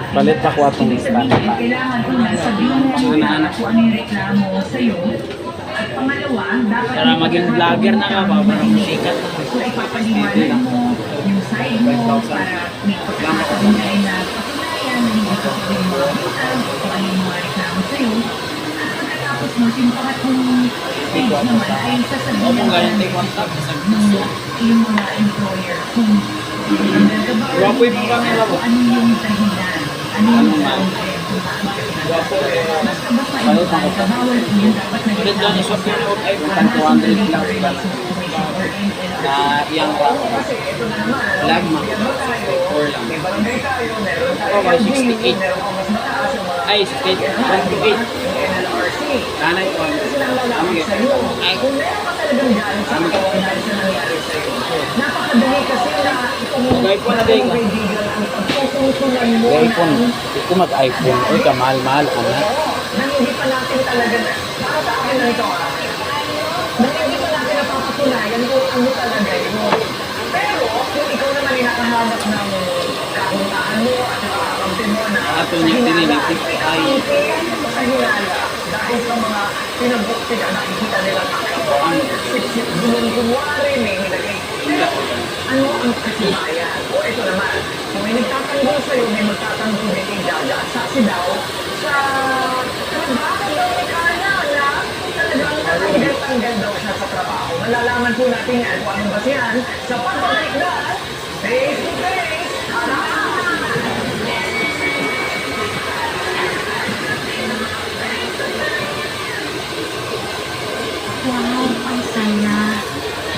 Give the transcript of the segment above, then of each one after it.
Palit ako atong stand. Kailangan ko na sabihin mo kung ano yung reklamo sa'yo. At pangalawa, dapat Para maging vlogger na ka ba? Para musikat na ka. So, ipapaliwanag mo yung side mo para may pagkakataon na patunayan na hindi ka pwede makakutang kung ano yung mga reklamo sa'yo. At pagkatapos mo, sinupakat mong stage naman ay sasabihin O kung ganyan, ng take one tap. yung mga employer kung Guwapo yung mga nila mo. ano yung dahilan, ano yung problem kung bakit ka Guwapo eh. basta employer ka, bawal po yun, dapat Ulit lang yung swap yung out iPhone. Ang 200 lang sila na iyang rato. Lagma. 4 lang. Ako ba, 68. Ay, 68. 128. Nanay ko. Ano yun? Ay, napakadali kasi na okay po na din ka. iPhone. Ito mag-iPhone. Uy, kamahal-mahal ko na. nang hindi pa natin talaga para sa akin na ito nang hindi pa natin napapatunayan kung ano talaga yun. Pero kung ikaw naman ay nakahanap ng kakuntaan mo at nakakampi mo na Ato niya dinilig ay sa hinala dahil sa mga pinag-book sila nakikita nila ang gumari may nilagay. Ano ang kasibayan? O ito naman, kung may nagtatanggol sa'yo, may magtatanggol din kay Jaja. Saksi daw, sa trabaho daw ni Carla na talagang tanggal daw siya sa trabaho. Malalaman po natin yan kung anong basihan sa pagbalik na face to face. Wow, ang saya.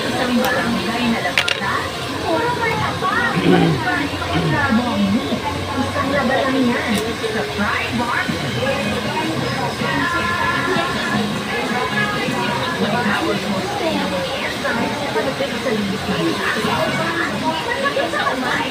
Isang barangay na labata. Puro mayabang. Ang labang mo. Isang laba lang yan. Sa Pride Bar. Matawag mo sa yes. Sa palapit sa listing. Malapit sa umay.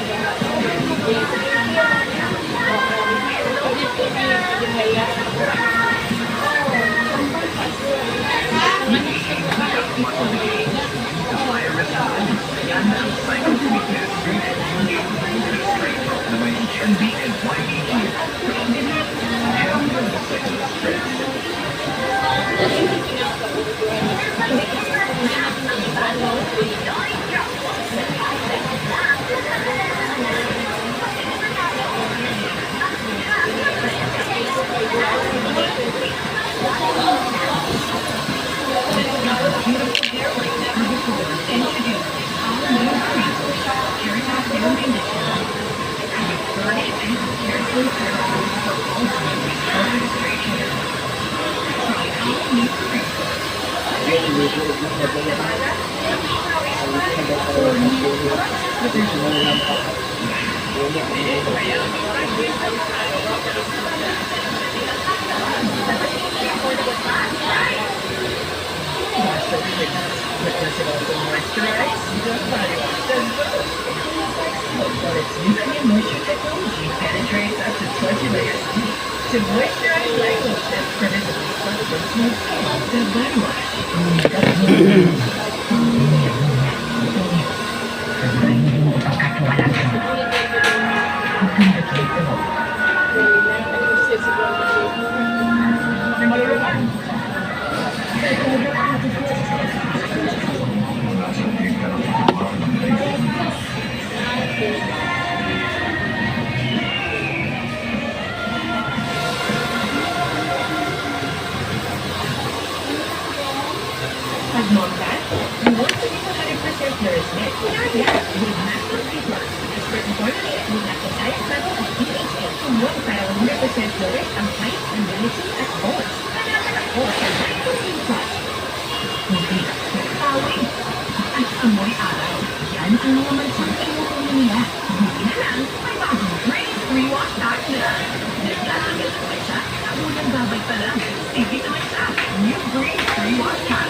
Penetrates up to 20 layers deep to moisturize language that's predictable for the smooth skin. The body wash. Pagmontan, you want to be 100% nourishment. Kaya with Master Treatment. Certain formulated with lactose level of DHA to work para 100% nourish ang height and delicacy at bones. Kailangan ako sa protein plus. Hindi, pawing. At amoy araw. Yan ang mga mansang inuunin nila. Hindi na lang, may bagong Great Rewash Pack na. Naglalagay naman siya, unang babay pa lang. Sige naman siya, New Great Rewash Pack.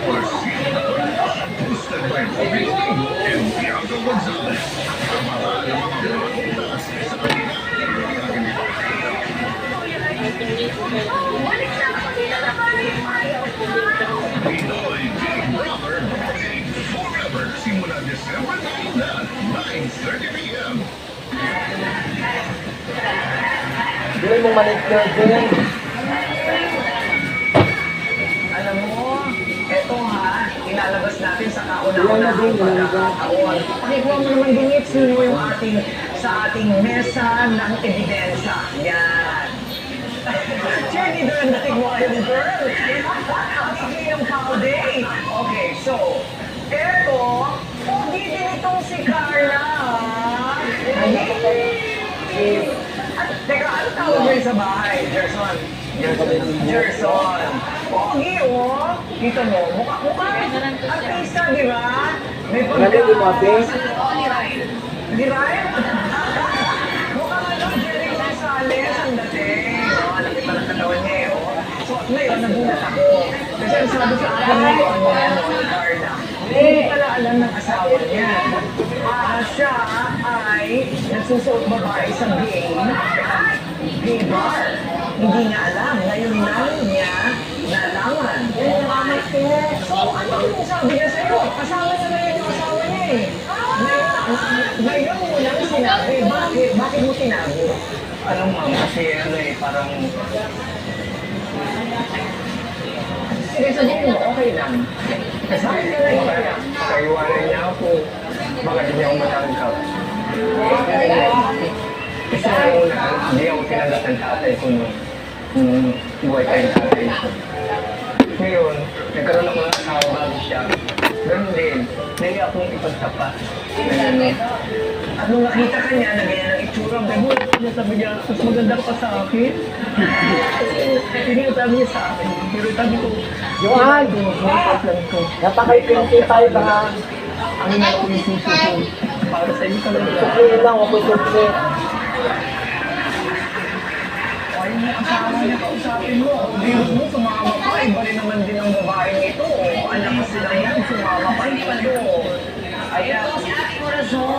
Sa gawin mo manicure din. Alam mo, eto ha, ilalabas natin sa kauna-unahang pagkakataon. Pakikuha mo naman din sino yung sa ating mesa ng ebidensya. Yan. Cheerleader ang dating mo ngayon, girl. Sige yung cow day. Okay, so, eto, pogi din itong si Carla. At, teka, ano tawag mo yun sa bahay, Gerson? Gerson. Pogi, oh. Dito mo, mukha artista, di ba? May Galing yung mga base. Di ba? Mukha ano, Jerry Gonzalez ang dating. Oh, laki pa ng katawan niya, eh, oh. So, ngayon, nagulat ako. Kasi ang sabi sa akin ngayon, ni Carla, hindi pala alam ng asawa niya. Siya ay nagsusuot babae sa gay bar. Hindi niya alam. Ngayon lang niya nalaman. So, ano yung sabi niya sa'yo? Kasama niya na yung asawa niya eh. Ngayon mo lang sinabi. Bakit? Bakit mo sinabi? Alam mo, kasi ano eh, parang... Sige, sabihin mo, okay lang. Kasama ka na yun. Kaiwanan niya ako. Bakit hindi ako matangkap? Kasi una, hindi ako kinalak ng tatay ko nung buhay tayong tatay ko. Ngayon, nagkaroon ako ng asawa bago siya. Ganun din, nali akong ipagtapat. At nung nakita ka niya na ganyan ang itsura, sabi niya, mas maganda ka pa sa akin. Hindi ko sabi niya sa akin. Pero sabi ko, Johan! Napaka-20 tayo baka ang ina ko yung suso ko. Para sa iyo talaga. sukli lang ako sukli. Ay, mo asawa niya kausapin mo. Bihos mo, sumama pa. Iba rin naman din ang babaeng ito. Anak ko sila yan, sumama pa. Hindi pa doon. Ayan. Ito si Ate Corazon.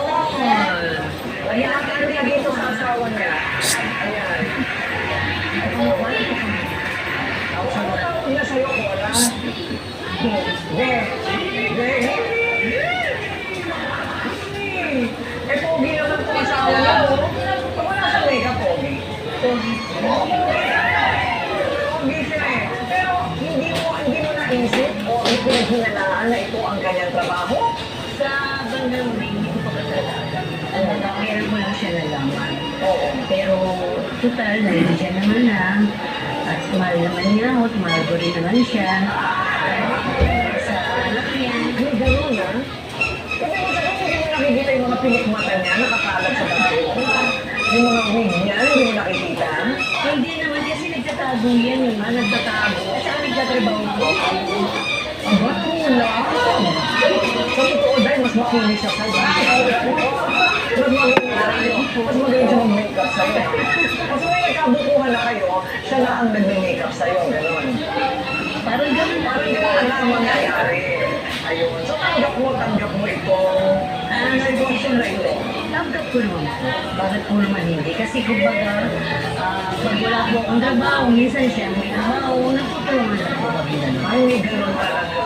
Ayan, ano niya dito sa asawa niya. Ayan. Ako sa tawag niya sa'yo, Cora. Eh, pogi naman po asawa niya, oh. Wala sa makeup, pogi. Pogi siya eh. Pero hindi mo naisip o ipinaghinalaan na ito ang kanyang trabaho? Sa bandang ring, hindi ko pa talaga. Meron ko lang siya nalaman. Oo. Pero total, nandiyan naman na. At mahal naman niya ako, mahal ko rin naman siya. Sa anak niya. May gano'n na? Kasi hindi mo nakikita yung mga pinikmata niya, nakakalat sa bato. Yung mga wig niya, hindi mo nakikita. Hindi naman kasi nagtatago yan eh. Nagtatago. At saka nagtatrabaho ko. Aba, kulang. Sa totoo dahil mas makinis siya sa'yo. Mas magaling siya mag-makeup sa'yo. Kasi may nagkabukuhan na kayo, siya na ang nag-makeup sa'yo. Ganon. Parang ganun. Parang gano'n na ang mangyayari. Ayun. So tanggap mo itong sitwasyon na ito. Tanggap ko naman po. Bakit po naman hindi? Kasi kumbaga, pag wala po akong trabaho, minsan siya may trabaho, nagtutulungan ako kami na. Ay, may gano'n talaga.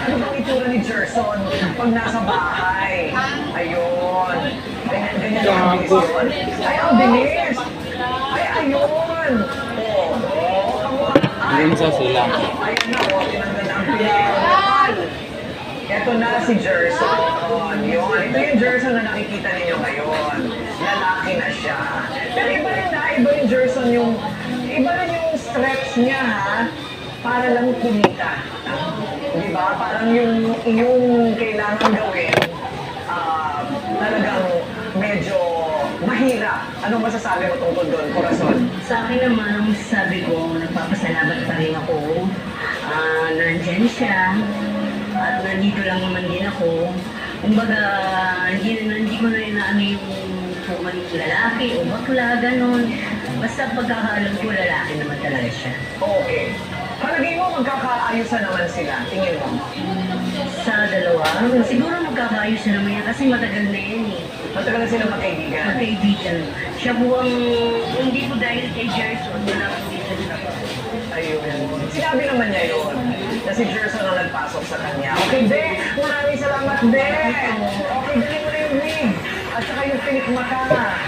Ano bang itsura ni Gerson pag nasa bahay? Ayun. Ganyan ang bilis. Ay, ang bilis! Ay, ayun! Minsa sila. Ayan na, tinanggal na ang pinakal. Ito na si Gerson. Yun. Ito yung Gerson na nakikita ninyo ngayon. Lalaki na siya. Pero iba yung Gerson iba rin yung stretch niya ha. Para lang kumita. Di ba? Parang yung kailangan gawin, talagang medyo mahirap. Anong masasabi mo tungkol doon, Corazon? Sa akin naman, ang masasabi ko, nagpapasalamat pa rin ako. Nandyan siya. At nandito lang naman din ako. Kumbaga, hindi ko na rin na ano yung kung anong lalaki o bakla, ganun. Basta pagkakaalam ko, lalaki naman talaga siya. Okay. Palagay mo magkakaayusan naman sila, tingin mo? Sa dalawa, siguro magkakaayos na naman yan kasi matagal na yan eh. Matagal na sila magkaibigan. Magkaibigan. Siya po ang, hindi po dahil kay Gerson, wala po dito na po. Ayun. Sinabi naman niya yun, na si Gerson ang nagpasok sa kanya. Okay, Be! Maraming salamat, Be! Okay, dali mo na yung wig. At saka yung pinikmata.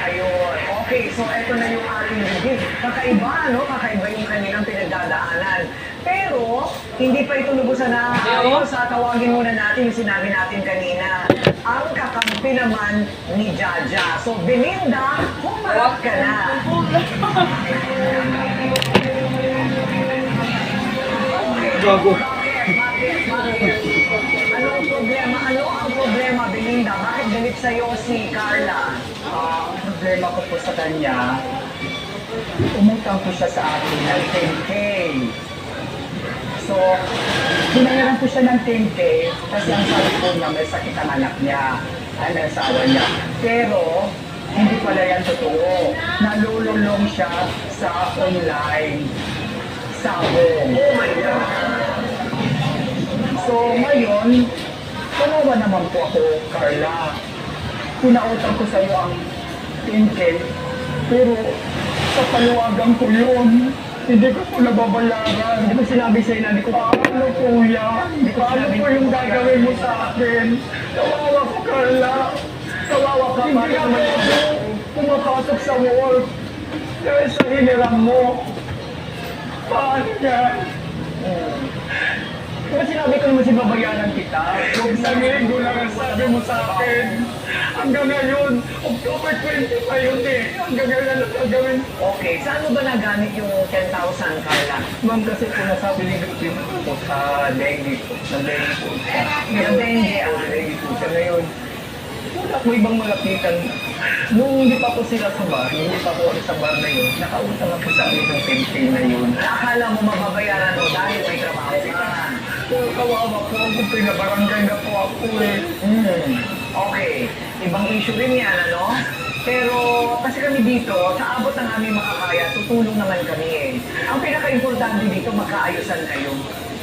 Ayun. Okay, so eto na yung ating review. Kakaiba, no? Kakaiba yung kanilang pinagdadaanan. Pero, hindi pa ito lubusan na ayos. Tawagin muna natin yung sinabi natin kanina. Ang kakampi naman ni Jaja. So, Belinda, humarap ka na. Gago. Bakit? Ano ang problema? Ano ang problema, Belinda? Bakit galit sa'yo si Carla? Ang problema ko po sa kanya, umutang po siya sa akin ng 10K. So, binayaran po siya ng 10K kasi ang sabi po niya may sakit ang anak niya, ang asawa niya. Pero, hindi pala yan totoo. Nalululong siya sa online sabong. Oh my God! So, ngayon, tumawa naman po ako, Carla. Pinautang ko sa iyo ang 10K, pero sa paluwagan ko yun, hindi ko po nababayaran. Hindi ko sinabi sa'yo na hindi ko paano kuya. Paano po yung gagawin mo sa akin? Kawawa ko, Carla. Kawawa ka, hindi naman ako pumapasok sa work. Dahil sa hiniram mo. Paano yan? Kaya sinabi ko naman si babayaran kita. Kung sa linggo lang ang sabi mo sa akin. Hanggang ngayon, October 20 pa yun eh. Hanggang ngayon ano gagawin? Okay, saan mo ba nagamit yung 10,000, Carla? Ma'am, kasi po nasabi ni Victim po sa dengue po. Sa dengue po siya. Yung dengue, Sa dengue po siya ngayon. Wala po ibang malapitan. Nung hindi pa po sila sa bar, hindi pa po ako sa bar na yun, nakautang ako sa akin ng 10K na yun. akala mo mababayaran mo dahil may trabaho ka. Pero kawawa po ako, pinabarangay na po ako eh. Okay, ibang issue rin yan, ano? Pero kasi kami dito, sa abot ng aming makakaya, tutulong naman kami eh. Ang pinaka-importante dito, magkaayusan kayo.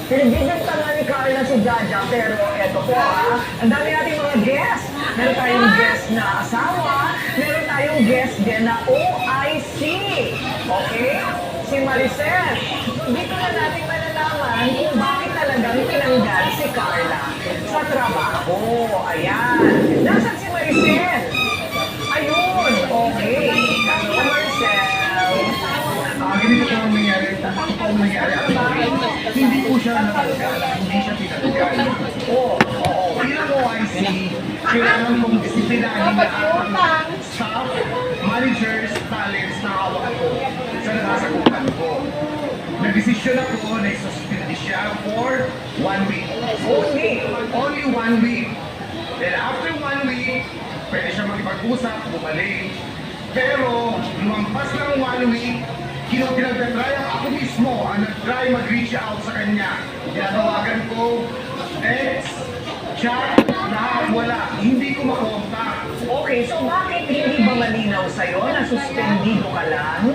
Pinagbibenta nga ni Carla si Jaja, pero eto po ang dami nating mga guests. Meron tayong guest na asawa, meron tayong guest din na OIC. Okay? Si Maricel. Dito na natin malalaman kung bakit talagang tinanggal si Carla sa trabaho. Ayan. Nasaan si Maricel? Ayun. Okay. Hello, Maricel. Ganito po ang nangyari. Ang nangyari. Hindi po siya natanggal. Hindi siya tinanggal. Bilang OIC, kailangan kong disiplinahin lahat ng staff, managers, talents na hawak ko sa nakasakupan ko. Nagdesisyon ako na isuspindi siya for 1 week. Only 1 week. Then after 1 week, pwede siya makipag-usap, bumalik. Pero, lumampas ng 1 week, pinagtatry ako mismo ang nag-try mag-reach out sa kanya. Tinatawagan ko, text, chat, lahat wala. Hindi ko makontak. Okay, so bakit hindi ba malinaw sa'yo na suspendido ka lang?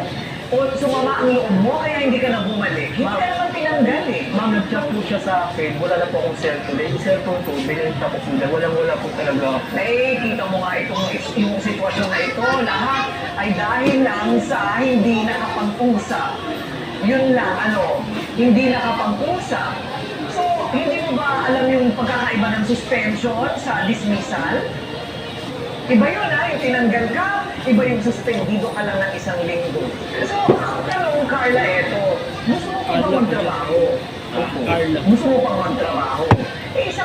O sumama ang loob mo kaya hindi ka na bumalik? Hindi ka naman tinanggal eh. Ma'am, nag-chat po siya sa akin. Wala na po akong cellphone. Yung cellphone ko, binenta ko sila. Walang-wala po talaga. Eh, kita mo nga yung sitwasyon na ito. Lahat ay dahil lang sa hindi nakapag-usap. Yun lang, hindi nakapag-usap. So, hindi mo ba alam yung pagkakaiba ng suspension sa dismissal? Iba yun yung tinanggal ka, iba yung suspendido ka lang ng 1 linggo. So, ang tanong, Carla, gusto mo pa ba magtrabaho? Carla. Gusto mo pang magtrabaho? Eh, isa